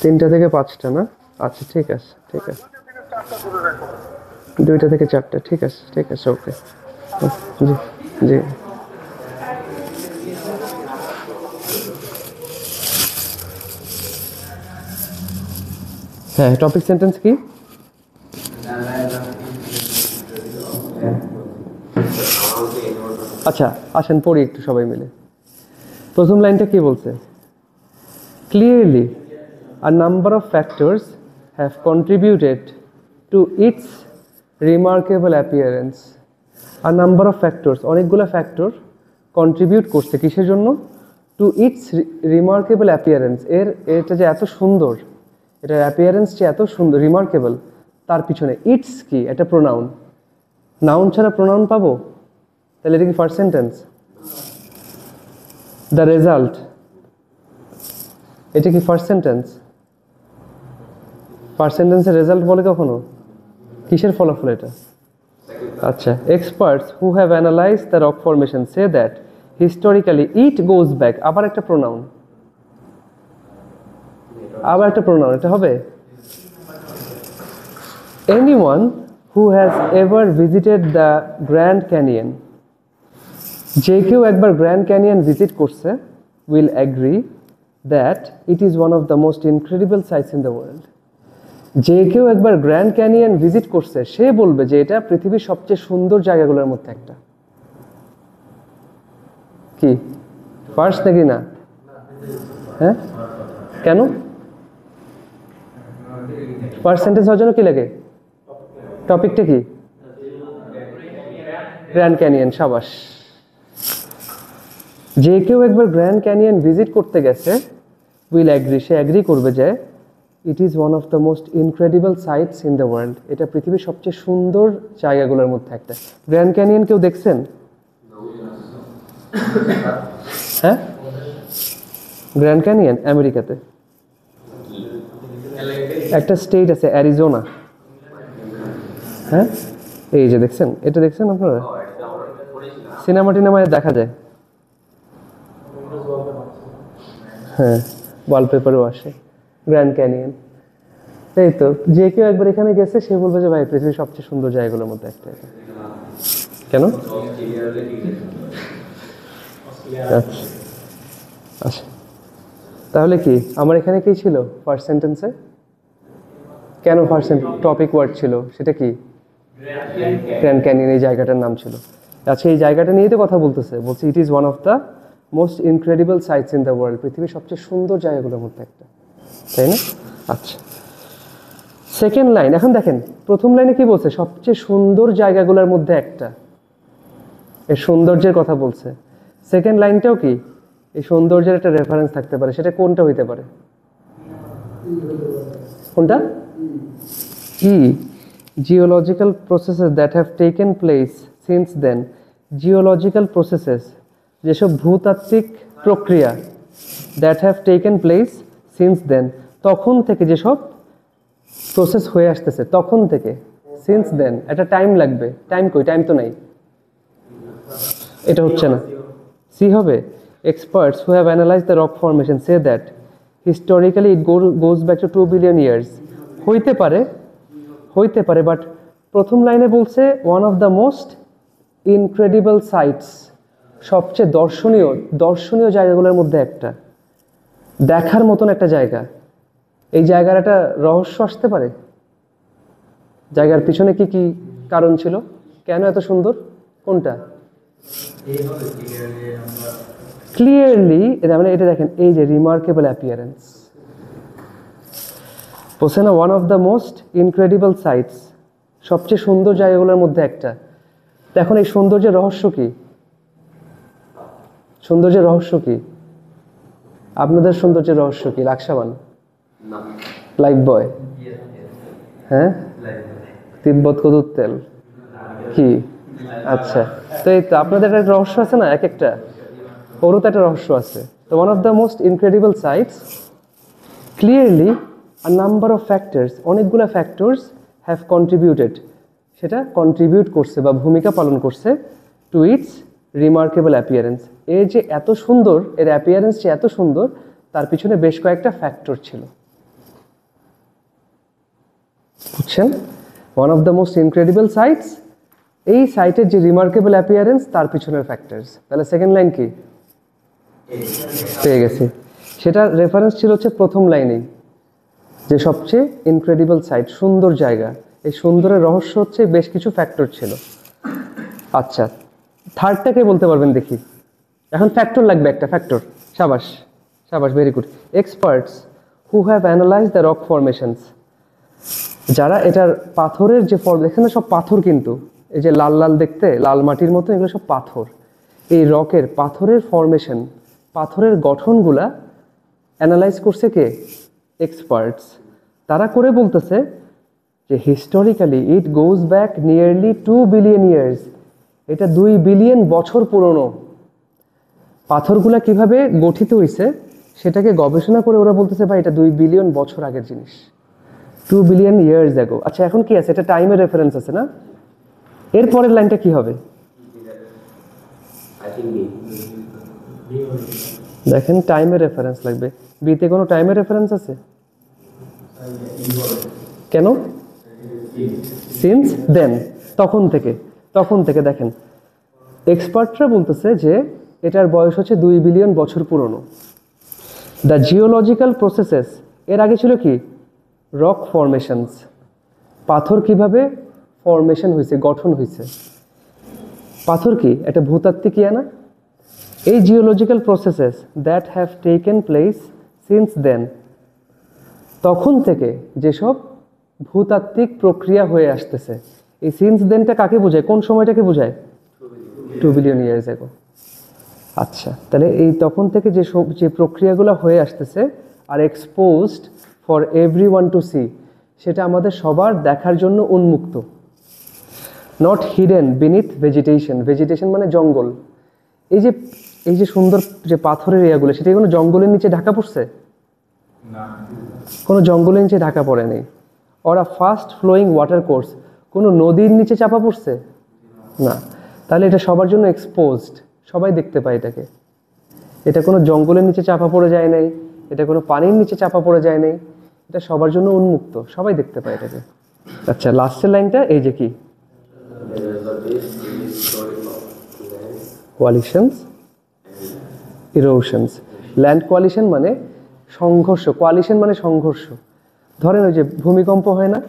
3টা থেকে 5টা না? আচ্ছা ঠিক আছে ঠিক আছে, 2টা থেকে 4টা, ঠিক আছে ঠিক আছে, ওকে। জি জি। হ্যাঁ, টপিক সেন্টেন্স কি? আচ্ছা আসেন পড়ি একটু সবাই মিলে। প্রথম লাইনটা কি বলছে? Clearly a number of factors have contributed to its remarkable appearance. A number of factors, অনেকগুলো ফ্যাক্টর কন্ট্রিবিউট করছে কিসের জন্য? টু ইটস রিমার্কেবল অ্যাপিয়ারেন্স, এটা যে এত সুন্দর, এটার অ্যাপিয়ারেন্স যে এত সুন্দর, রিমার্কেবল, তার পিছনে ইটস কি? এটা প্রোনাউন, নাউন ছাড়া প্রোনাউন পাবো? তাহলে এটা কি ফার্স্ট সেন্টেন্স? দ্য রেজাল্ট, এটা কি ফার্স্ট সেন্টেন্স? ফার্স্ট সেন্টেন্সের রেজাল্ট বলে কখনো? কিসের ফলাফল এটা? আচ্ছা, experts who have analyse the rock formation say that historically it goes back, আবার একটা প্রোনাউন, আবার একটা প্রোনাউন, এটা হবে? Anyone who has ever visited the grand canyon, যে কেউ একবার গ্র্যান্ড ক্যানিয়ন ভিজিট করছে, will agree that it is one of the most incredible sites in the world. যে কেউ একবার গ্র্যান্ড ক্যানিয়ন ভিজিট করছে সে বলবে যে এটা পৃথিবীর সবচেয়ে সুন্দর জায়গাগুলোর মধ্যে একটা। কি ফার্স্ট নাকি না? হ্যাঁ কেন? ফার্স্ট সেন্টেন্স হওয়ার জন্য কি লাগে? টপিকটা কি? গ্র্যান্ড ক্যানিয়ন, সাবাস। যে কেউ একবার গ্র্যান্ড ক্যানিয়ন ভিজিট করতে গেছে, উইল অ্যাগ্রি, সে অ্যাগ্রি করবে যে it is one of the most incredible sites in the world, এটা পৃথিবীর সবচেয়ে সুন্দর জায়গাগুলোর মধ্যে একটা। গ্র্যান্ড ক্যানিয়ন কেউ দেখছেন? হ্যাঁ, গ্র্যান্ড ক্যানিয়ন আমেরিকাতে একটা স্টেট আছে অ্যারিজোনা। হ্যাঁ, এই যে দেখছেন, এটা দেখছেন আপনারা? সিনেমা টিনেমায় দেখা যায়, হ্যাঁ ওয়ালপেপারও আসে গ্র্যান্ড ক্যানিয়ন। এই তো, যে কেউ একবার এখানে গেছে সে বলবে যে ভাই পৃথিবীর সবচেয়ে সুন্দর জায়গাগুলোর মধ্যে একটা। কেন? আচ্ছা আচ্ছা, তাহলে কি আমার এখানে কি ছিল ফার্স্ট সেন্টেন্সে? কেন ফার্স্ট সেন্টেন্স? টপিক ওয়ার্ড ছিল, সেটা কি? গ্র্যান্ড ক্যানিয়ন, এই জায়গাটার নাম ছিল। আচ্ছা, এই জায়গাটা নিয়েই তো কথা বলতেছে, বলছে it is one of the most incredible sites in the world, পৃথিবীর সবচেয়ে সুন্দর জায়গাগুলোর মধ্যে একটা, তাই না? আচ্ছা, সেকেন্ড লাইন এখন দেখেন। প্রথম লাইনে কি বলছে? সবচেয়ে সুন্দর জায়গাগুলোর মধ্যে একটা, এর সৌন্দর্যের কথা বলছে। সেকেন্ড লাইনটাও কি এই সৌন্দর্যের একটা রেফারেন্স থাকতে পারে, সেটা কোনটা হইতে পারে? কোনটা? কি? Geological processes that have taken place since then, geological processes, যেসব ভূতাত্ত্বিক প্রক্রিয়া, that have taken place since then, তখন থেকে যেসব প্রসেস হয়ে আসতেছে, তখন থেকে, সিন্স দেন, একটা টাইম লাগবে, টাইম কই? টাইম তো নাই, এটা হচ্ছে না। সি হবে, experts who have analyse the rock formation say that historically it goes back to 2 billion years. হইতে পারে, হইতে পারে, বাট প্রথম লাইনে বলছে one of the most incredible sites, সবচেয়ে দর্শনীয় জায়গাগুলোর মধ্যে একটা, দেখার মতন একটা জায়গা। এই জায়গার একটা রহস্য আসতে পারে, জায়গার পিছনে কি কি কারণ ছিল। কেন এত সুন্দর? কোনটা? ক্লিয়ারলি মানে এটা দেখেন, এই যে রিমার্কেবল অ্যাপিয়ারেন্স বলছে না, one of the most incredible sites, সবচেয়ে সুন্দর জায়গাগুলোর মধ্যে একটা। তো এখন এই সৌন্দর্যের রহস্য কি? সৌন্দর্যের রহস্য কি? আপনাদের সৌন্দর্যের রহস্য কি? লাকসাবান, লাইফ বয়, হ্যাঁ, তিব্বত কদুর তেল কি? আচ্ছা, তো এই তো আপনাদের একটা রহস্য আছে না, এক একটা, ওরও তো একটা রহস্য আছে। তো one of the most incredible sites, clearly a number of factors, অনেকগুলো ফ্যাক্টরস হ্যাভ কন্ট্রিবিউটেড, সেটা কন্ট্রিবিউট করছে বা ভূমিকা পালন করছে টু ইটস রিমার্কেবল অ্যাপিয়ারেন্স। এর যে এত সুন্দর, এর অ্যাপিয়ারেন্স যে এত সুন্দর, তার পিছনে বেশ কয়েকটা ফ্যাক্টর ছিল। বুঝছেন? One of the most incredible sites, এই সাইটের যে রিমার্কেবল অ্যাপিয়ারেন্স, তার পিছনের ফ্যাক্টরস। তাহলে সেকেন্ড লাইন কি? পেয়ে গেছি। সেটার রেফারেন্স ছিল হচ্ছে প্রথম লাইনেই, যে সবচেয়ে ইনক্রেডিবল সাইট, সুন্দর জায়গা। এই সুন্দরের রহস্য হচ্ছে বেশ কিছু ফ্যাক্টর ছিল। আচ্ছা, থার্ডটা কে বলতে পারবেন দেখি? এখন ফ্যাক্টর লাগবে একটা, ফ্যাক্টর। সাবাস, সাবাস, very good. Experts who have analyse the rock formations, যারা এটার পাথরের যে ফর্ম, দেখেন না সব পাথর, কিন্তু এই যে লাল লাল দেখতে, লাল মাটির মতো, এগুলো সব পাথর। এই রকের পাথরের ফরমেশন, পাথরের গঠনগুলা অ্যানালাইজ করছে কে? এক্সপার্টস। তারা করে বলতেছে যে historically it goes back nearly 2 billion years, এটা 2 বিলিয়ন বছর পুরনো। পাথরগুলা কিভাবে গঠিত হয়েছে সেটাকে গবেষণা করে ওরা বলতেছে ভাই এটা 2 বিলিয়ন বছর আগের জিনিস, 2 বিলিয়ন ইয়ার্স অ্যাগো। আচ্ছা, এখন কি আছে? এটা টাইমের রেফারেন্স আছে না? এর পরের লাইনটা কি হবে? দেখেন, টাইমের রেফারেন্স লাগবে। বিতে কোনো টাইমের রেফারেন্স আছে? কেন? সিন্স দেন, তখন থেকে। তখন থেকে দেখেন, এক্সপার্টরা বলতেছে যে এটার বয়স হচ্ছে 2 বিলিয়ন বছর পুরনো। দ্য জিওলজিক্যাল প্রসেসেস, এর আগে ছিল কি? রক ফরমেশনস, পাথর কিভাবে ফরমেশন হয়েছে, গঠন হয়েছে। পাথর কি একটা ভূতাত্ত্বিক ইয়া না? এই geological processes that have taken place since then, তখন থেকে যেসব ভূতাত্ত্বিক প্রক্রিয়া হয়ে আসতেছে। এই সিন্স দেনটা কাকে বোঝায়? কোন সময়টাকে বোঝায়? 2 বিলিয়ন ইয়ার্স অ্যাগো। আচ্ছা, তাহলে এই তখন থেকে যে প্রক্রিয়াগুলো হয়ে আসতেছে আর exposed for everyone to see, সেটা আমাদের সবার দেখার জন্য উন্মুক্ত। Not hidden beneath vegetation, vegetation মানে জঙ্গল। এই যে সুন্দর যে পাথরের এরিয়াগুলো, সেটা কোনো জঙ্গলের নিচে ঢাকা পড়ছে? কোনো জঙ্গলের নিচে ঢাকা পড়ে নেই। ওরা ফাস্ট ফ্লোয়িং ওয়াটার কোর্স, কোনো নদীর নিচে চাপা পড়ছে? না। তাহলে এটা সবার জন্য এক্সপোজড, সবাই দেখতে পায় এটাকে। এটা কোনো জঙ্গলের নিচে চাপা পড়ে যায় নাই, এটা কোনো পানির নিচে চাপা পড়ে যায় নাই, এটা সবার জন্য উন্মুক্ত, সবাই দেখতে পায় এটাকে। আচ্ছা, লাস্টের লাইনটা এই যে কি? কোয়ালিশনস, ইরোশনস। ল্যান্ড কোয়ালিশন মানে সংঘর্ষ, কোয়ালিশন মানে সংঘর্ষ। ধরেন ওই যে ভূমিকম্প হয় না,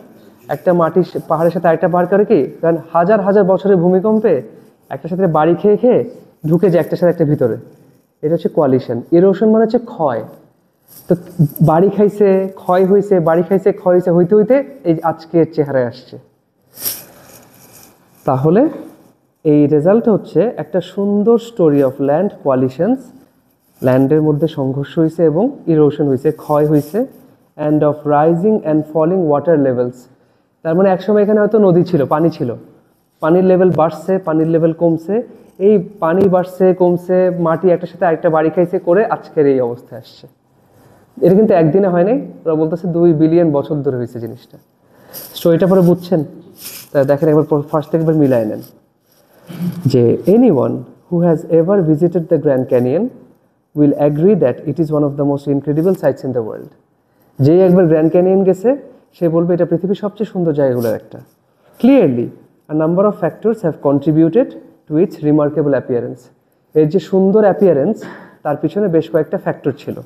একটা মাটির পাহাড়ের সাথে আরেকটা পাহাড় করে কি, কারণ হাজার হাজার বছরের ভূমিকম্পে একটার সাথে বাড়ি খেয়ে খেয়ে ঢুকে যায় একটার সাথে একটা ভিতরে, এটা হচ্ছে কোয়ালিশন। ইরোশন মানে হচ্ছে ক্ষয়। তো বাড়ি খাইছে, ক্ষয় হয়েছে, বাড়ি খাইছে, ক্ষয় হয়েছে, হইতে হইতে এই আজকের চেহারায় আসছে। তাহলে এই রেজাল্ট হচ্ছে একটা সুন্দর স্টোরি অফ ল্যান্ড কোয়ালিশনস, ল্যান্ডের মধ্যে সংঘর্ষ হয়েছে এবং ইরোশন হয়েছে, ক্ষয় হয়েছে, and of rising and falling water levels. তার মানে একসময় এখানে হয়তো নদী ছিল, পানি ছিল, পানির লেভেল বাড়ছে, পানির লেভেল কমছে, এই পানি বাড়ছে কমছে, মাটি একটার সাথে আরেকটা বাড়ি খাইছে করে আজকের এই অবস্থায় আসছে। এটা কিন্তু একদিনে হয় নাই, ওরা বলতেছে 2 বিলিয়ন বছর ধরে হয়েছে জিনিসটা। স্টোরিটা পরে বুঝছেন? তা দেখেন, একবার ফার্স্ট থেকে একবার মিলাই নেন যে anyone who has ever visited the grand canyon will agree that it is one of the most incredible sites in the world. যেই একবার গ্র্যান্ড ক্যানিয়ন গেছে সে বলবে এটা পৃথিবীর সবচেয়ে সুন্দর জায়গাগুলোর একটা। Clearly a number of factors have contributed to its remarkable appearance. এর যে সুন্দর অ্যাপিয়ারেন্স, তার পিছনে বেশ কয়েকটা ফ্যাক্টর ছিল।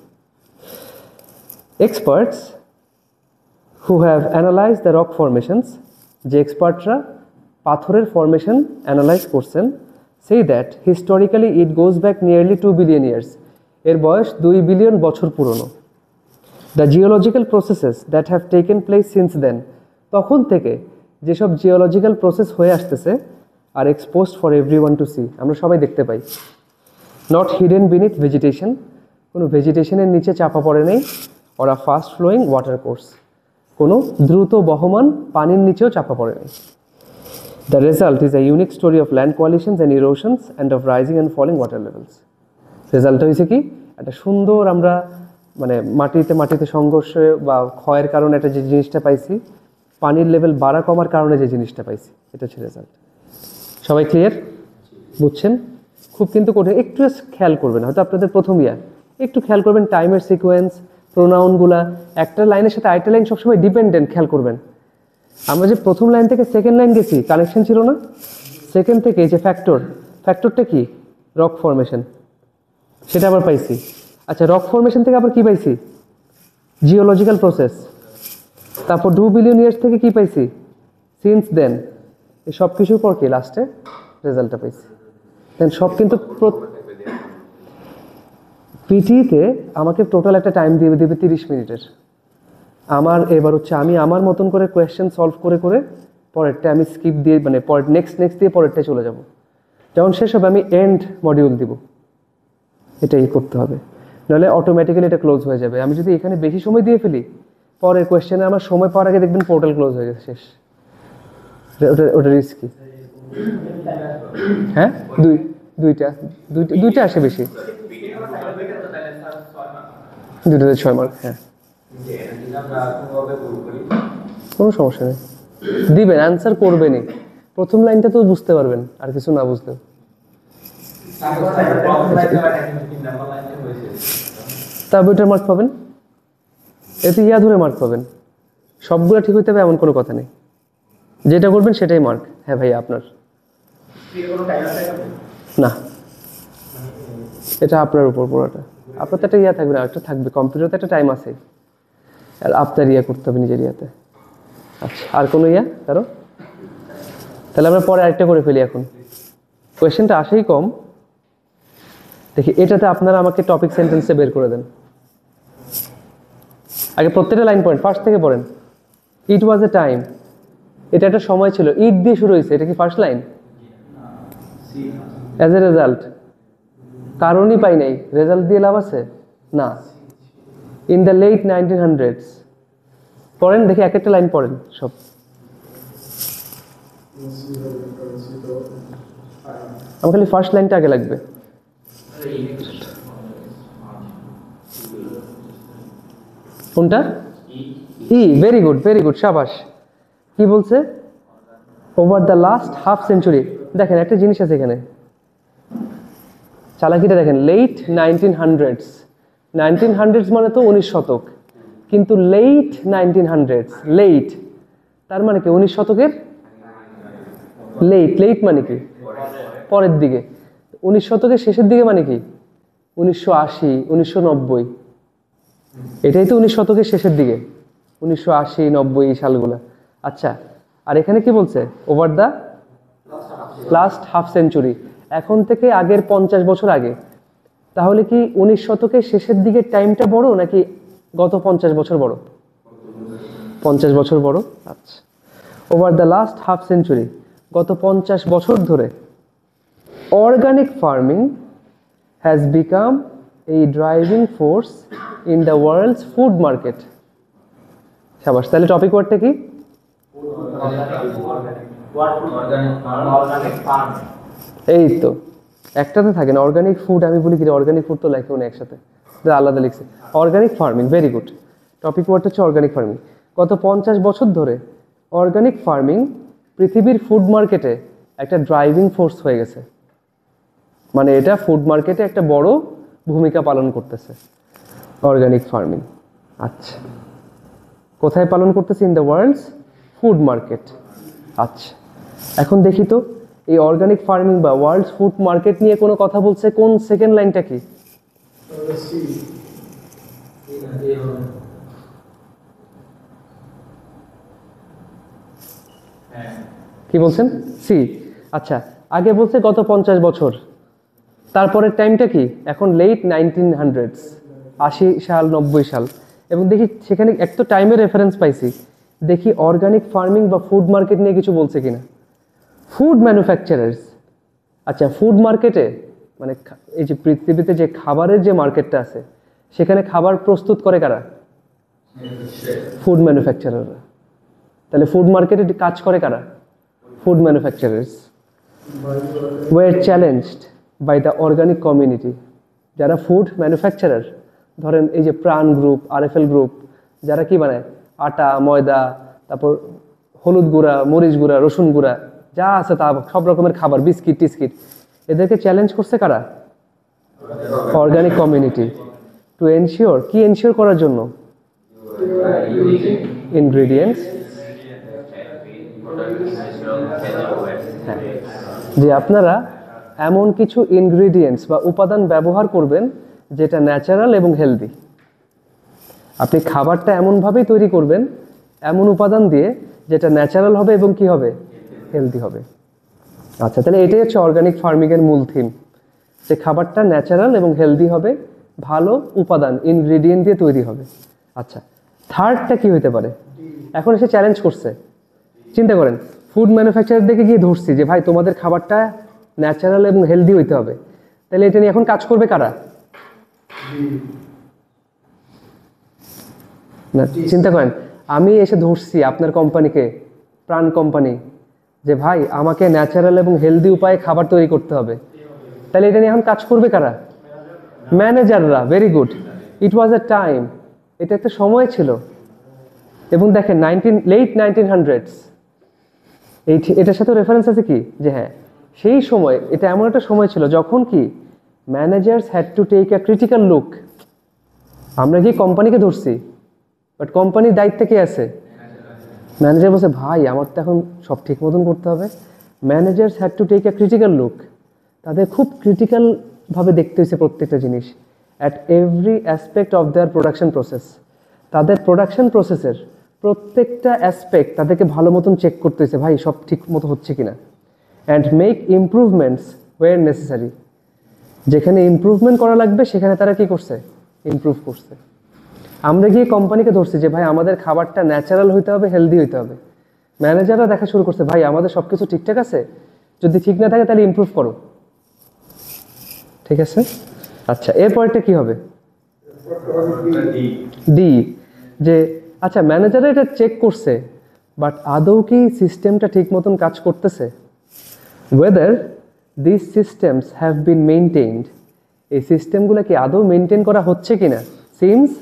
Experts who have analyse the rock formations, যে এক্সপার্টরা পাথরের ফরমেশন অ্যানালাইজ করছেন, সেই that historically it goes back nearly 2 billion years, এর বয়স 2 বিলিয়ন বছর পুরনো। The geological processes that have taken place since then, তখন থেকে যেসব জিওলজিক্যাল প্রসেস হয়ে আসতেছে আর exposed for everyone to see, আমরা সবাই দেখতে পাই। নট হিডেন বিনিথ ভেজিটেশন, কোনো ভেজিটেশনের নিচে চাপা পড়ে নেই, or a fast flowing water course, কোনো দ্রুত বহমান পানির নিচেও চাপা পড়ে নেই। The result is a unique story of land coalitions and erosions and of rising and falling water levels. রেজাল্টটা হয়েছে কি, একটা সুন্দর আমরা মানে মাটিতে সংঘর্ষে বা ক্ষয়ের কারণে একটা যে জিনিসটা পাইছি, পানির লেভেল বাড়া কমার কারণে যে জিনিসটা পাইছি, এটা হচ্ছে রেজাল্ট। সবাই ক্লিয়ার? বুঝছেন? খুব কিন্তু কঠিন, একটু খেয়াল করবেন, হয়তো আপনাদের প্রথম ইয়ার একটু খেয়াল করবেন টাইমের সিকোয়েন্স, প্রোনাউনগুলা, একটা লাইনের সাথে আরেকটা লাইন সবসময় ডিপেন্ডেন্ট, খেয়াল করবেন। আমরা যে প্রথম লাইন থেকে সেকেন্ড লাইন গেছি, কানেকশন ছিল না? সেকেন্ড থেকে যে ফ্যাক্টরটা কি? রক ফরমেশন, সেটা আবার পাইছি। আচ্ছা, রক ফরমেশন থেকে আবার কি পাইছি? Geological process. তারপর 2 বিলিয়ন ইয়ার্স থেকে কি পাইছি? Since then. এই সব কিছুর পর কি লাস্টে রেজাল্টটা পাইছি। দেন সব কিন্তু পিটিতে আমাকে টোটাল একটা টাইম দিয়ে দেবে 30 মিনিটের। আমার এবার হচ্ছে আমি আমার মতন করে কোয়েশ্চেন সলভ করে করে পরেরটা আমি স্কিপ দিয়ে মানে পরের নেক্সট দিয়ে পরেরটায় চলে যাব। যখন শেষ হবে আমি এন্ড মডিউল দিব, এটাই করতে হবে, নাহলে অটোমেটিক্যালি এটা ক্লোজ হয়ে যাবে। আমি যদি এখানে বেশি সময় দিয়ে ফেলি, পরের কোয়েশ্চেনে আমার সময় পাওয়ার আগে দেখবেন পোর্টাল ক্লোজ হয়ে গেছে, শেষ। ওটা রিস্কি। হ্যাঁ, দুইটা আসে বেশি, 2তে 6 মার্ক। হ্যাঁ, কোনো সমস্যা নেই, দিবেন, অ্যান্সার করবেনই। প্রথম লাইনটা তো বুঝতে পারবেন, আর কিছু না বুঝলেও। তারপর ওইটার মার্ক পাবেন, এতে ইয়া ধরে মার্ক পাবেন। সবগুলো ঠিক হইতে হবে এমন কোনো কথা নেই, যেটা করবেন সেটাই মার্ক। হ্যাঁ ভাইয়া, আপনার না, এটা আপনার উপর পুরোটা। আপনার তো একটা ইয়া থাকবে না, একটা থাকবে, কম্পিউটারতে একটা টাইম আছে, আর আপনার ইয়া করতে হবে নিজের ইয়াতে। আচ্ছা, আর কোনো ইয়া কারো? তাহলে আমরা পরে আরেকটা করে ফেলি। এখন কোয়েশ্চেনটা আসেই কম, দেখি এটাতে আপনারা আমাকে টপিক সেন্টেন্সে বের করে দেন। আগে প্রত্যেকটা লাইন পয়েন্ট ফার্স্ট থেকে পড়েন। ইট ওয়াজ এ টাইম, এটা একটা সময় ছিল, ইট দিয়ে শুরু হয়েছে, এটা কি first line? As a result, কারণই পাই নাই, রেজাল্ট দিয়ে লাভ আছে না। ইন দ্য লেট 1900s, পড়েন দেখি, এক একটা লাইন পড়েন সব। আমার খালি ফার্স্ট লাইনটা আগে লাগবে। কোনটা? ই, ভেরি গুড, শাবাশ। কি বলছে? Over the last half century. দেখেন একটা জিনিস আছে এখানে, চালাকিটা দেখেন, লেট 1900s মানে তো 19 শতক, কিন্তু লেট 1900s, লেট তার মানে কি 19 শতকের লেট মানে কি পরের দিকে, 19 শতকের শেষের দিকে মানে কি 1980, 1990, এটাই তো 19 শতকের শেষের দিকে, 1980, 90 সালগুলা। আচ্ছা, আর এখানে কি বলছে? Over the last half century, এখন থেকে আগের 50 বছর আগে। তাহলে কি 19 শতকের শেষের দিকের টাইমটা বড় নাকি গত 50 বছর বড়? 50 বছর বড়। আচ্ছা, over the last half century, গত 50 বছর ধরে organic farming has become a driving force in the world's food market. শাবাশ, তাহলে টপিক ওয়ার্ডটা কি? এই তো একটাতে থাকে না, অর্গানিক ফুড। আমি বলি কি অর্গানিক ফুড তো লেখেও না একসাথে, আলাদা লিখছে। Organic farming, very good. Topic word হচ্ছে অর্গানিক ফার্মিং। গত 50 বছর ধরে অর্গানিক ফার্মিং পৃথিবীর ফুড মার্কেটে একটা ড্রাইভিং ফোর্স হয়ে গেছে, মানে এটা ফুড মার্কেটে একটা বড় ভূমিকা পালন করতেছে অর্গানিক ফার্মিং। আচ্ছা, কোথায় পালন করতেছে? In the world's food market. আচ্ছা, এখন দেখি তো এই অর্গানিক ফার্মিং বা ওয়ার্ল্ড ফুড মার্কেট নিয়ে কোনো কথা বলছে, কোন সেকেন্ড লাইনটা কি? কি বলছেন? সি। আচ্ছা, আগে বলছে গত 50 বছর, তারপরের টাইমটা কি? এখন লেট 1900s, 80 সাল 90 সাল। এবং দেখি সেখানে এক তো টাইমের রেফারেন্স পাইছি, দেখি অর্গানিক ফার্মিং বা ফুড মার্কেট নিয়ে কিছু বলছে কিনা। ফুড ম্যানুফ্যাকচারার্স, আচ্ছা ফুড মার্কেটে মানে এই যে পৃথিবীতে যে খাবারের যে মার্কেটটা আছে সেখানে খাবার প্রস্তুত করে কারা? ফুড ম্যানুফ্যাকচারাররা। তাহলে ফুড মার্কেটে কাজ করে কারা? Food manufacturers. Were challenged by the organic community. যারা ফুড ম্যানুফ্যাকচারার, ধরেন এই যে প্রাণ গ্রুপ, আরএফএল গ্রুপ, যারা কি বানায় আটা, ময়দা, তারপর হলুদ গুঁড়া, মরিচ গুঁড়া, রসুন গুঁড়া, যা আছে তা সব রকমের খাবার, বিস্কিট টিস্কিট, এদেরকে চ্যালেঞ্জ করছে কারা? Organic community. টু এনশিওর, কি এনশিওর করার জন্য? ইনগ্রেডিয়েন্টস, হ্যাঁ, যে আপনারা এমন কিছু ইনগ্রেডিয়েন্টস বা উপাদান ব্যবহার করবেন যেটা ন্যাচারাল এবং হেলদি। আপনি খাবারটা এমনভাবেই তৈরি করবেন, এমন উপাদান দিয়ে যেটা ন্যাচারাল হবে এবং কি হবে? হেলদি হবে। আচ্ছা, তাহলে এটাই হচ্ছে অর্গানিক ফার্মিংয়ের মূল থিম, যে খাবারটা ন্যাচারাল এবং হেলদি হবে, ভালো উপাদান ইনগ্রেডিয়েন্ট দিয়ে তৈরি হবে। আচ্ছা, থার্ডটা কি হতে পারে? এখন এসে চ্যালেঞ্জ করছে। চিন্তা করেন, ফুড ম্যানুফ্যাকচারার দিকে গিয়ে ধরছি যে ভাই তোমাদের খাবারটা ন্যাচারাল এবং হেলদি হইতে হবে, তাহলে এটা নিয়ে এখন কাজ করবে কারা? না, চিন্তা করেন, আমি এসে ধরছি আপনার কোম্পানিকে, প্রাণ কোম্পানি, যে ভাই আমাকে ন্যাচারাল এবং হেলদি উপায়ে খাবার তৈরি করতে হবে, তাহলে এটা নিয়ে এখন কাজ করবে কারা? ম্যানেজাররা। Very good, it was a time, এটা একটা সময় ছিল। এবং দেখেন লেট 1900s, এটার সাথে রেফারেন্স আছে কি, যে হ্যাঁ সেই সময় এটা এমন একটা সময় ছিল যখন কি managers had to take a critical look. আমরা কি কোম্পানিকে ধরছি, বাট কোম্পানির দায়িত্বে কে আছে? ম্যানেজার বলছে ভাই আমার তো এখন সব ঠিক মতন করতে হবে। Managers had to take a critical look. তাদের খুব ক্রিটিক্যালভাবে দেখতে হয়েছে প্রত্যেকটা জিনিস, at every aspect of their production process. তাদের প্রোডাকশন প্রসেসের প্রত্যেকটা অ্যাসপেক্ট তাদেরকে ভালো মতন চেক করতে হয়েছে, ভাই সব ঠিক মতো হচ্ছে কিনা। And make improvements where necessary. যেখানে ইমপ্রুভমেন্ট করা লাগবে সেখানে তারা কি করছে? ইমপ্রুভ করছে। আমরা গিয়ে কোম্পানিকে ধরছি যে ভাই আমাদের খাবারটা ন্যাচারাল হইতে হবে, হেলদি হইতে হবে। ম্যানেজাররা দেখা শুরু করছে, ভাই আমাদের সব কিছু ঠিকঠাক আছে, যদি ঠিক না থাকে তাহলে ইমপ্রুভ করো। ঠিক আছে, আচ্ছা এরপরটা কি হবে? ডি, যে আচ্ছা ম্যানেজাররা এটা চেক করছে, বাট আদৌ কি সিস্টেমটা ঠিক মতন কাজ করতেছে? Weather this systems have been maintained, এই সিস্টেমগুলো কি আদৌ মেনটেন করা হচ্ছে কিনা সিমস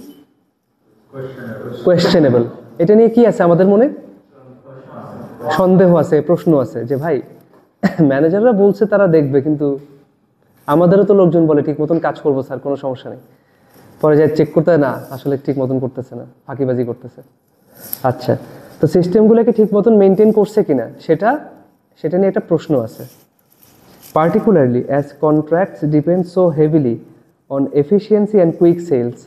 কোয়েশ্চেনেবল। এটা নিয়ে কি আছে আমাদের মনে? সন্দেহ আছে, প্রশ্ন আছে, যে ভাই ম্যানেজাররা বলছে তারা দেখবে, কিন্তু আমাদেরও তো লোকজন বলে ঠিক মতন কাজ করবো স্যার, কোনো সমস্যা নেই, পরে যাই চেক করতে না, আসলে ঠিক মতন করতেছে না, ফাঁকিবাজি করতেছে। আচ্ছা, তো সিস্টেমগুলোকে ঠিক মতন মেনটেন করছে কিনা সেটা নিয়ে একটা প্রশ্ন আছে। Particularly as contracts depend so heavily on efficiency and quick sales.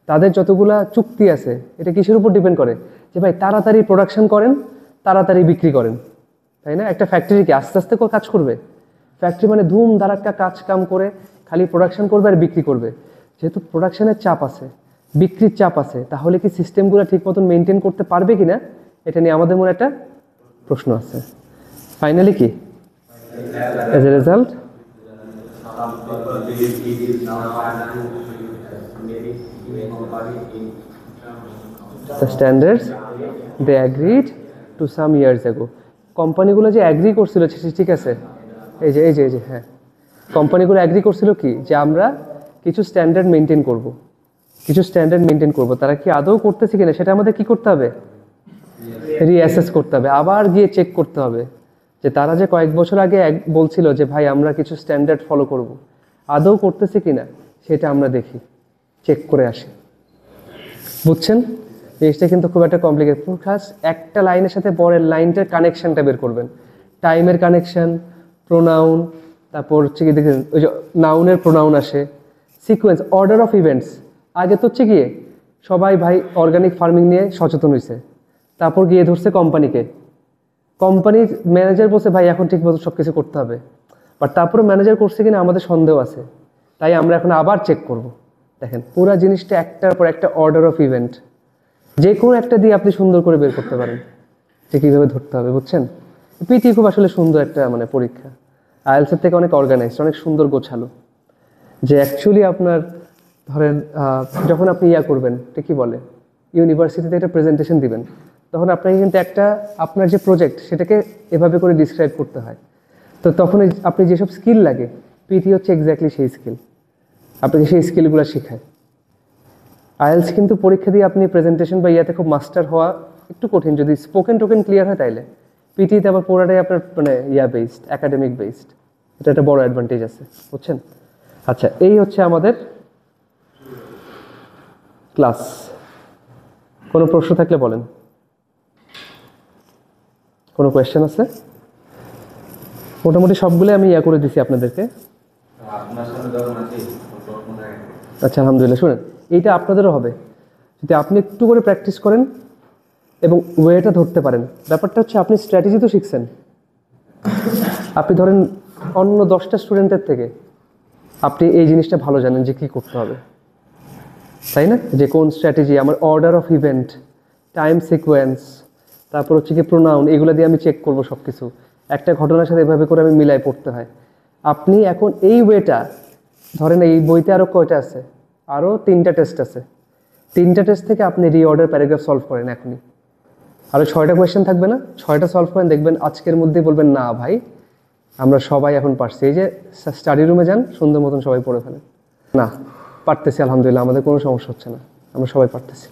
তাদের যতগুলা চুক্তি আছে এটা কিসের উপর ডিপেন্ড করে? যে ভাই তাড়াতাড়ি প্রোডাকশন করেন, তাড়াতাড়ি বিক্রি করেন, তাই না? একটা ফ্যাক্টরি কি আস্তে আস্তে কাজ করবে? ফ্যাক্টরি মানে ধুম ধারাক্কা কাজ কাম করে খালি প্রোডাকশন করবে আর বিক্রি করবে। যেহেতু প্রোডাকশনের চাপ আছে, বিক্রির চাপ আছে, তাহলে কি সিস্টেমগুলো ঠিক মতন মেনটেন করতে পারবে কিনা, এটা নিয়ে আমাদের মনে একটা প্রশ্ন আছে। ফাইনালি কি as a result the standards they agreed to some years ago. কোম্পানিগুলো যে অ্যাগ্রি করছিল, ঠিক আছে, এই যে হ্যাঁ, কোম্পানিগুলো অ্যাগ্রি করছিল কি, যে আমরা কিছু স্ট্যান্ডার্ড মেনটেন করব, তারা কি আদৌ করতেছে কিনা সেটা আমাদের কি করতে হবে? রিঅ্যাসেস করতে হবে, আবার গিয়ে চেক করতে হবে যে তারা যে কয়েক বছর আগে বলছিল যে ভাই আমরা কিছু স্ট্যান্ডার্ড ফলো করব, আদৌ করতেছে কিনা সেটা আমরা দেখি, চেক করে আসি। বুঝছেন? জিনিসটা কিন্তু খুব একটা কমপ্লিকেটেড। খাস একটা লাইনের সাথে পরের লাইনটার কানেকশনটা বের করবেন, টাইমের কানেকশন, প্রোনাউন, তারপর হচ্ছে কি দেখেন ওই যে নাউনের প্রোনাউন আসে, সিকোয়েন্স, অর্ডার অফ ইভেন্টস। আগে তো হচ্ছে গিয়ে সবাই ভাই অর্গানিক ফার্মিং নিয়ে সচেতন হয়েছে, তারপর গিয়ে ধরছে কোম্পানিকে, কোম্পানির ম্যানেজার বলছে ভাই এখন ঠিক মতো সব কিছু করতে হবে, বাট তারপরে ম্যানেজার করছে কিনা আমাদের সন্দেহ আছে, তাই আমরা এখন আবার চেক করব। দেখেন পুরো জিনিসটা একটার পর একটা অর্ডার অফ ইভেন্ট, যে কোনো একটা দিয়ে আপনি সুন্দর করে বের করতে পারেন যে কীভাবে ধরতে হবে, বুঝছেন? পিটি খুব আসলে সুন্দর একটা মানে পরীক্ষা, আইএলসের থেকে অনেক অর্গানাইজড, অনেক সুন্দর গোছালো, যে অ্যাকচুয়ালি আপনার ধরেন যখন আপনি করবেন এটা কী বলে, ইউনিভার্সিটিতে একটা প্রেজেন্টেশন দিবেন, তখন আপনাকে কিন্তু একটা আপনার যে প্রজেক্ট সেটাকে এভাবে করে ডিসক্রাইব করতে হয়। তো তখন আপনি যেসব স্কিল লাগে, পিটি হচ্ছে এক্স্যাক্টলি সেই স্কিল, আপনাকে সেই স্কিলগুলো শেখায়। আইএলস কিন্তু পরীক্ষা দিয়ে আপনি প্রেজেন্টেশন বা খুব মাস্টার হওয়া একটু কঠিন, যদি স্পোকেন টোকেন ক্লিয়ার হয় তাইলে। পিটিতে আবার পুরোটাই আপনার মানে বেসড, একাডেমিক বেসড, এটা একটা বড় অ্যাডভান্টেজ আছে, বুঝছেন? আচ্ছা, এই হচ্ছে আমাদের ক্লাস। কোনো প্রশ্ন থাকলে বলেন। কোনো কোয়েশ্চেন আছে? মোটামুটি সবগুলো আমি করে দিছি আপনাদেরকে। আচ্ছা, আলহামদুলিল্লাহ। শুনেন, এইটা আপনাদেরও হবে যদি আপনি একটু করে প্র্যাকটিস করেন এবং ওয়েটা ধরতে পারেন। ব্যাপারটা হচ্ছে আপনি স্ট্র্যাটেজি তো শিখছেন, আপনি ধরেন অন্য 10টা স্টুডেন্টের থেকে আপনি এই জিনিসটা ভালো জানেন যে কী করতে হবে, তাই না? যে কোন স্ট্র্যাটেজি, আমার order of event, time sequence, তারপর হচ্ছে কি প্রোনাউন, এগুলো দিয়ে আমি চেক করব সব কিছু। একটা ঘটনার সাথে এভাবে করে আমি মিলাই পড়তে হয়। আপনি এখন এই ওয়েটা ধরেন, এই বইতে আরও কয়টা আছে, আরও 3টা টেস্ট আছে, 3টা টেস্ট থেকে আপনি রিঅর্ডার প্যারাগ্রাফ সলভ করেন এখনই। আরও 6টা কোয়েশ্চেন থাকবে না, 6টা সলভ করেন, দেখবেন আজকের মধ্যেই বলবেন না ভাই আমরা সবাই এখন পারছি। এই যে স্টাডি রুমে যান, সুন্দর মতন সবাই পড়ে ফেলেন। না পারতেছি, আলহামদুলিল্লাহ, আমাদের কোনো সমস্যা হচ্ছে না, আমরা সবাই পারতেছি।